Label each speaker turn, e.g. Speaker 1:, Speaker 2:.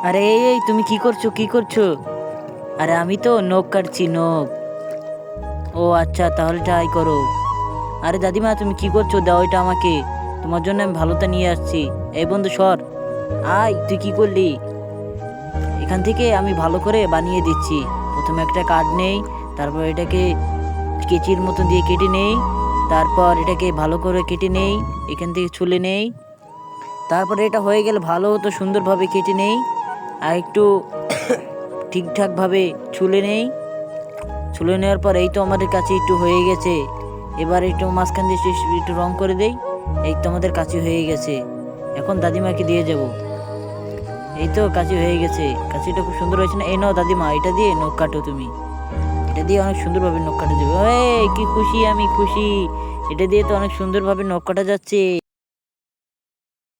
Speaker 1: আরে এই তুমি কি করছো কি করছো? আরে আমি তো নখ কাটছি নখ। ও আচ্ছা, তাহলে ট্রাই করো। আরে দাদিমা তুমি কি করছো? দাও এটা আমাকে, তোমার জন্য আমি ভালোটা নিয়ে আসছি। এই বন্ধু সর। আয়, তুই কি করলি? এখান থেকে আমি ভালো করে বানিয়ে দিচ্ছি। প্রথমে একটা কাঠ নেই, তারপর এটাকে কেচির মতো দিয়ে কেটে নেই, তারপর এটাকে ভালো করে কেটে নেই, এখান থেকে ছুলে নেই। তারপরে এটা হয়ে গেলে ভালো হতো, সুন্দরভাবে কেটে নেই আর একটু ঠিকঠাকভাবে ছুলে নেই। ছুলে নেওয়ার পর এই তো আমাদের কাছে একটু হয়ে গেছে। এবার একটু মাঝখান দিয়ে একটু রং করে দেই। এই তো আমাদের কাছে হয়ে গেছে। এখন দাদিমাকে দিয়ে যাব। এই তো কাঁচি হয়ে গেছে। কাঁচিটা খুব সুন্দর হয়েছে না? এই নাও দাদিমা, এটা দিয়ে নখ কাটো তুমি। এটা দিয়ে অনেক সুন্দরভাবে নখ কাটা যাবে। এই কি খুশি, আমি খুশি। এটা দিয়ে তো অনেক সুন্দরভাবে নখ কাটা যাচ্ছে।